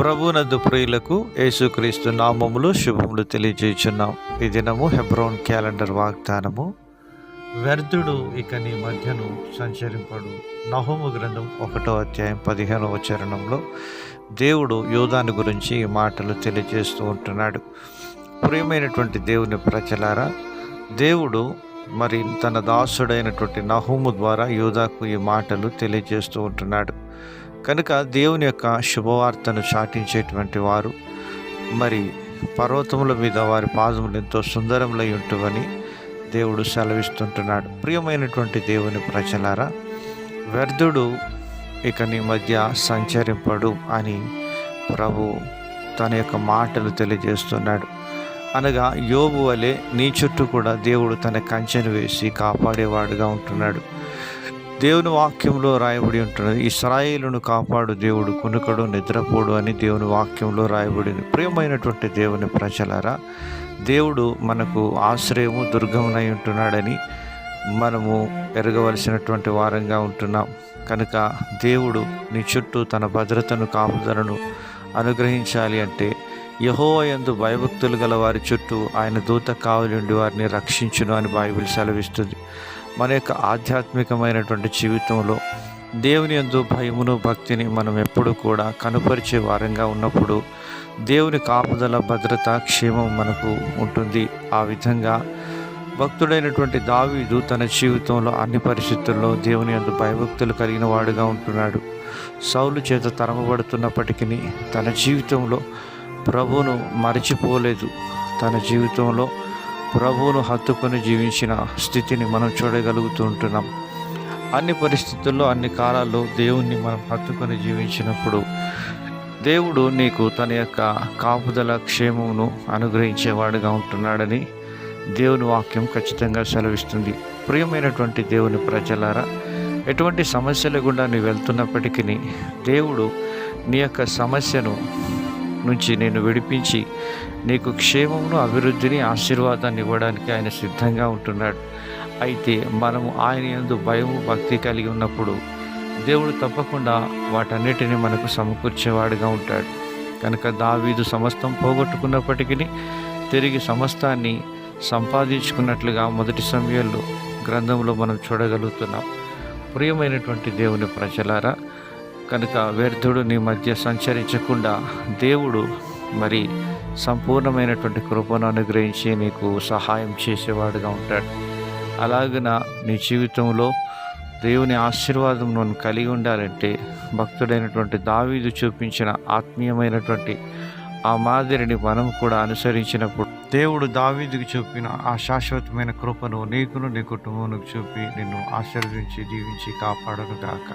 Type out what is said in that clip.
ప్రభునందు ప్రియులకు యేసుక్రీస్తు నామములు శుభములు తెలియజేయుచున్నాం. ఈ దినము హెబ్రోన్ క్యాలెండర్ వాగ్దానము. వ్యర్థుడు ఇక నీ మధ్యను సంచరింపడు. నహూము గ్రంథం 1వ అధ్యాయం 15వ చరణంలో దేవుడు యోధాను గురించి ఈ మాటలు తెలియజేస్తూ ఉంటున్నాడు. ప్రియమైనటువంటి దేవుని ప్రజలారా, దేవుడు మరి తన దాసుడైనటువంటి నహూము ద్వారా యోధాకు ఈ మాటలు తెలియజేస్తూ ఉంటున్నాడు. కనుక దేవుని యొక్క శుభవార్తను చాటించేటువంటి వారు మరి పర్వతముల మీద వారి పాదములు ఎంతో సుందరములై ఉంటువని దేవుడు సెలవిస్తుంటున్నాడు. ప్రియమైనటువంటి దేవుని ప్రజలారా, వ్యర్థుడు ఇక నీ మధ్య సంచరింపడు అని ప్రభు తన యొక్క మాటలు తెలియజేస్తున్నాడు. అనగా యోబు వలె నీ చుట్టూ కూడా దేవుడు తన కంచెను వేసి కాపాడేవాడుగా ఉంటున్నాడు. దేవుని వాక్యంలో రాయబడి ఉంటున్నది, ఇశ్రాయేలును కాపాడు దేవుడు కునుకడు నిద్రపోడు అని దేవుని వాక్యంలో రాయబడింది. ప్రియమైనటువంటి దేవుని ప్రజలారా, దేవుడు మనకు ఆశ్రయము దుర్గమునై ఉంటున్నాడని మనము ఎరగవలసినటువంటి వారంగా ఉంటున్నాం. కనుక దేవుడు నీ చుట్టూ తన భద్రతను కాపుదలను అనుగ్రహించాలి అంటే యెహోవా యందు భయభక్తులు గల వారి చుట్టూ ఆయన దూత కావలి ఉండి వారిని రక్షించును అని బైబిల్ సెలవిస్తుంది. మన యొక్క ఆధ్యాత్మికమైనటువంటి జీవితంలో దేవుని యందు భయమును భక్తిని మనం ఎప్పుడు కూడా కనుపరిచే వారంగా ఉన్నప్పుడు దేవుని కాపుదల భద్రత క్షేమం మనకు ఉంటుంది. ఆ విధంగా భక్తుడైనటువంటి దావీదు తన జీవితంలో అన్ని పరిస్థితుల్లో దేవుని యందు భయభక్తులు కలిగిన వాడుగా ఉంటున్నాడు. సౌలు చేత తరమబడుతున్నప్పటికీ తన జీవితంలో ప్రభువును మరచిపోలేదు. తన జీవితంలో ప్రభువును హత్తుకొని జీవించిన స్థితిని మనం చూడగలుగుతూ ఉంటున్నాం. అన్ని పరిస్థితుల్లో అన్ని కాలాల్లో దేవుణ్ణి మనం హత్తుకొని జీవించినప్పుడు దేవుడు నీకు తన యొక్క కాపుదల క్షేమమును అనుగ్రహించేవాడుగా ఉంటున్నాడని దేవుని వాక్యం ఖచ్చితంగా సెలవిస్తుంది. ప్రియమైనటువంటి దేవుని ప్రజలారా, ఎటువంటి సమస్యల గుండా నీవు వెళ్తున్నప్పటికీ దేవుడు నీ యొక్క సమస్యను నుంచి నేను విడిపించి నీకు క్షేమమును అభివృద్ధిని ఆశీర్వాదాన్ని ఇవ్వడానికి ఆయన సిద్ధంగా ఉంటున్నాడు. అయితే మనము ఆయన యందు భయము భక్తి కలిగి ఉన్నప్పుడు దేవుడు తప్పకుండా వాటన్నిటిని మనకు సమకూర్చేవాడుగా ఉంటాడు. కనుక దావీదు సమస్తం పోగొట్టుకున్నప్పటికీ తిరిగి సమస్తాన్ని సంపాదించుకున్నట్లుగా మొదటి సమూయేలు గ్రంథంలో మనం చూడగలుగుతున్నాం. ప్రియమైనటువంటి దేవుని ప్రజలారా, కనుక వ్యర్థుడు నీ మధ్య సంచరించకుండా దేవుడు మరి సంపూర్ణమైనటువంటి కృపను అనుగ్రహించి నీకు సహాయం చేసేవాడుగా ఉంటాడు. అలాగన నీ జీవితంలో దేవుని ఆశీర్వాదం నువ్వు కలిగి ఉండాలంటే భక్తుడైనటువంటి దావీదు చూపించిన ఆత్మీయమైనటువంటి ఆ మాదిరిని మనం కూడా అనుసరించినప్పుడు దేవుడు దావీదుకు చూపిన ఆ శాశ్వతమైన కృపను నీకును నీ కుటుంబమునకు చూపి నిన్ను ఆశీర్వదించి దీవించి కాపాడును గాక.